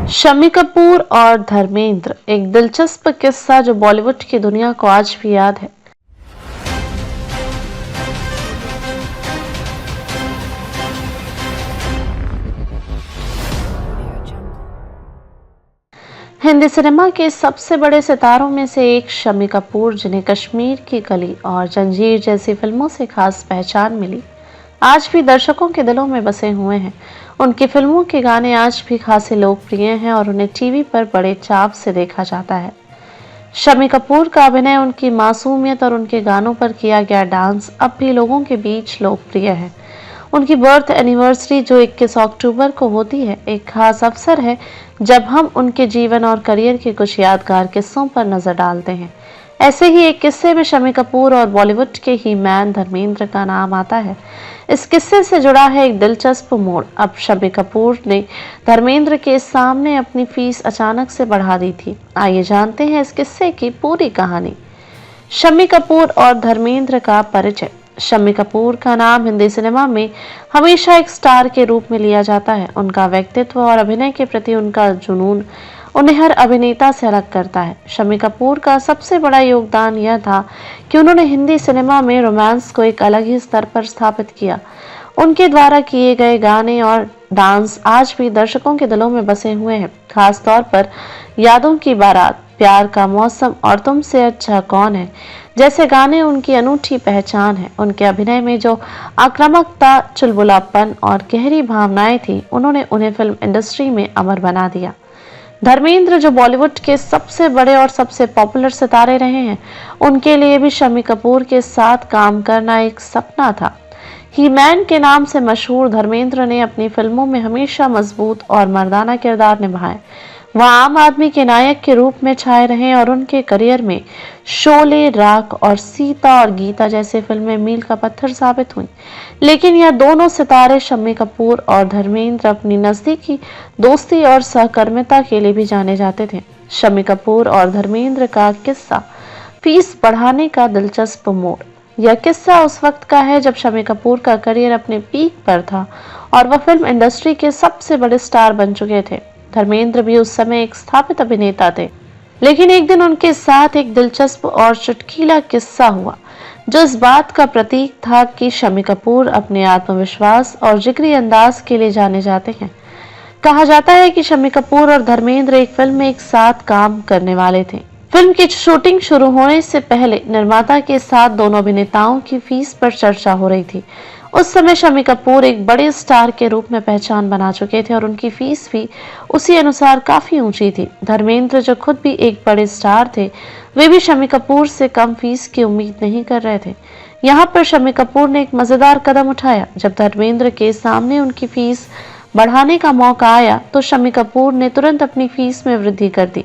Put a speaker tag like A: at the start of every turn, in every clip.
A: शम्मी कपूर और धर्मेंद्र, एक दिलचस्प किस्सा जो बॉलीवुड की दुनिया को आज भी याद है। हिंदी सिनेमा के सबसे बड़े सितारों में से एक शम्मी कपूर, जिन्हें कश्मीर की कली और जंजीर जैसी फिल्मों से खास पहचान मिली, आज भी दर्शकों के दिलों में बसे हुए हैं। उनकी फिल्मों के गाने आज भी खासे लोकप्रिय हैं और उन्हें टीवी पर बड़े चाव से देखा जाता है। शम्मी कपूर का अभिनय, उनकी मासूमियत और उनके गानों पर किया गया डांस अब भी लोगों के बीच लोकप्रिय है। उनकी बर्थ एनिवर्सरी जो 21 अक्टूबर को होती है, एक खास अवसर है जब हम उनके जीवन और करियर के कुछ यादगार किस्सों पर नजर डालते हैं। ऐसे ही एक किस्से में शम्मी कपूर और बॉलीवुड के ही मैन धर्मेंद्र का नाम आता है। इस किस्से से जुड़ा है एक दिलचस्प मोड़। अब शम्मी कपूर ने धर्मेंद्र के सामने अपनी फीस अचानक से बढ़ा दी थी। आइए जानते हैं इस किस्से की पूरी कहानी। शम्मी कपूर और धर्मेंद्र का परिचय। शम्मी कपूर का नाम हिंदी सिनेमा में हमेशा एक स्टार के रूप में लिया जाता है। उनका व्यक्तित्व और अभिनय के प्रति उनका जुनून उन्हें हर अभिनेता से अलग करता है। शम्मी कपूर का सबसे बड़ा योगदान यह था कि उन्होंने हिंदी सिनेमा में रोमांस को एक अलग ही स्तर पर स्थापित किया। उनके द्वारा किए गए गाने और डांस आज भी दर्शकों के दिलों में बसे हुए हैं। खास तौर पर यादों की बारात, प्यार का मौसम और तुमसे अच्छा कौन है जैसे गाने उनकी अनूठी पहचान है। उनके अभिनय में जो आक्रामकता, चुलबुलापन और गहरी भावनाएं थी, उन्होंने उन्हें फिल्म इंडस्ट्री में अमर बना दिया। धर्मेंद्र, जो बॉलीवुड के सबसे बड़े और सबसे पॉपुलर सितारे रहे हैं, उनके लिए भी शम्मी कपूर के साथ काम करना एक सपना था। ही मैन के नाम से मशहूर धर्मेंद्र ने अपनी फिल्मों में हमेशा मजबूत और मर्दाना किरदार निभाए। वह आम आदमी के नायक के रूप में छाए रहे और उनके करियर में शोले, राख और सीता और गीता जैसी फिल्में मील का पत्थर साबित हुई। लेकिन यह दोनों सितारे, शम्मी कपूर और धर्मेंद्र, अपनी नजदीकी दोस्ती और सहकर्मिता के लिए भी जाने जाते थे। शम्मी कपूर और धर्मेंद्र का किस्सा, फीस बढ़ाने का दिलचस्प मोड़। यह किस्सा उस वक्त का है जब शम्मी कपूर का करियर अपने पीक पर था और वह फिल्म इंडस्ट्री के सबसे बड़े स्टार बन चुके थे। धर्मेंद्र भी उस समय एक स्थापित अभिनेता थे। लेकिन एक दिन उनके साथ एक दिलचस्प और चुटकीला किस्सा हुआ जो इस बात का प्रतीक था कि शम्मी कपूर अपने आत्मविश्वास और जिगरी अंदाज के लिए जाने जाते हैं। कहा जाता है कि शम्मी कपूर और धर्मेंद्र एक फिल्म में एक साथ काम करने वाले थे। फिल्म की शूटिंग शुरू होने से पहले निर्माता के साथ दोनों अभिनेताओं की फीस पर चर्चा हो रही थी। उस समय शम्मी कपूर एक बड़े स्टार के रूप में पहचान बना चुके थे और उनकी फीस भी उसी अनुसार काफी ऊंची थी। धर्मेंद्र, जो खुद भी एक बड़े स्टार थे, वे भी शम्मी कपूर से कम फीस की उम्मीद नहीं कर रहे थे। यहाँ पर शम्मी कपूर ने एक मजेदार कदम उठाया। जब धर्मेंद्र के सामने उनकी फीस बढ़ाने का मौका आया तो शम्मी कपूर ने तुरंत अपनी फीस में वृद्धि कर दी।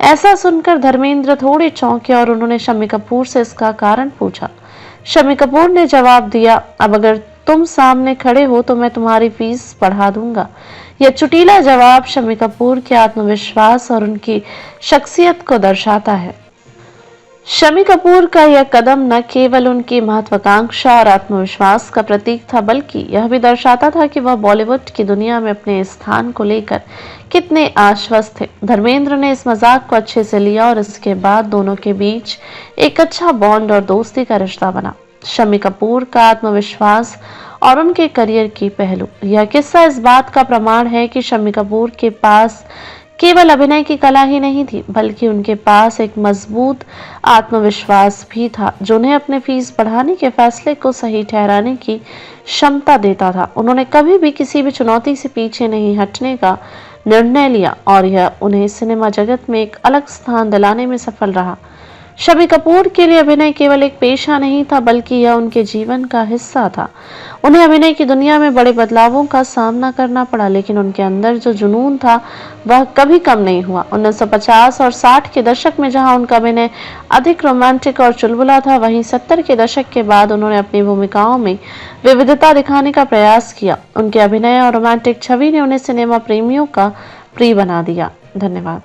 A: ऐसा सुनकर धर्मेंद्र थोड़े चौंके और उन्होंने शम्मी कपूर से इसका कारण पूछा। शम्मी कपूर ने जवाब दिया, अब अगर तुम सामने खड़े हो तो मैं तुम्हारी फीस बढ़ा दूंगा। यह चुटीला जवाब शम्मी कपूर के आत्मविश्वास और उनकी शख्सियत को दर्शाता है। शम्मी कपूर का यह कदम न केवल उनकी महत्वाकांक्षा और आत्मविश्वास का प्रतीक था, बल्कि यह भी दर्शाता था कि वह बॉलीवुड की दुनिया में अपने स्थान को लेकर कितने आश्वस्त थे। धर्मेंद्र ने इस मजाक को अच्छे से लिया और इसके बाद दोनों के बीच एक अच्छा बॉन्ड और दोस्ती का रिश्ता बना। शम्मी कपूर का आत्मविश्वास और उनके करियर की पहलू। यह किस्सा इस बात का प्रमाण है कि शम्मी कपूर के पास केवल अभिनय की कला ही नहीं थी, बल्कि उनके पास एक मजबूत आत्मविश्वास भी था जो उन्हें अपने फीस बढ़ाने के फैसले को सही ठहराने की क्षमता देता था। उन्होंने कभी भी किसी भी चुनौती से पीछे नहीं हटने का निर्णय लिया और यह उन्हें सिनेमा जगत में एक अलग स्थान दिलाने में सफल रहा। शम्मी कपूर के लिए अभिनय केवल एक पेशा नहीं था, बल्कि यह उनके जीवन का हिस्सा था। उन्हें अभिनय की दुनिया में बड़े बदलावों का सामना करना पड़ा, लेकिन उनके अंदर जो जुनून था वह कभी कम नहीं हुआ। 1950 और 60 के दशक में जहां उनका अभिनय अधिक रोमांटिक और चुलबुला था, वहीं 70 के दशक के बाद उन्होंने अपनी भूमिकाओं में विविधता दिखाने का प्रयास किया। उनके अभिनय और रोमांटिक छवि ने उन्हें सिनेमा प्रेमियों का प्रिय बना दिया। धन्यवाद।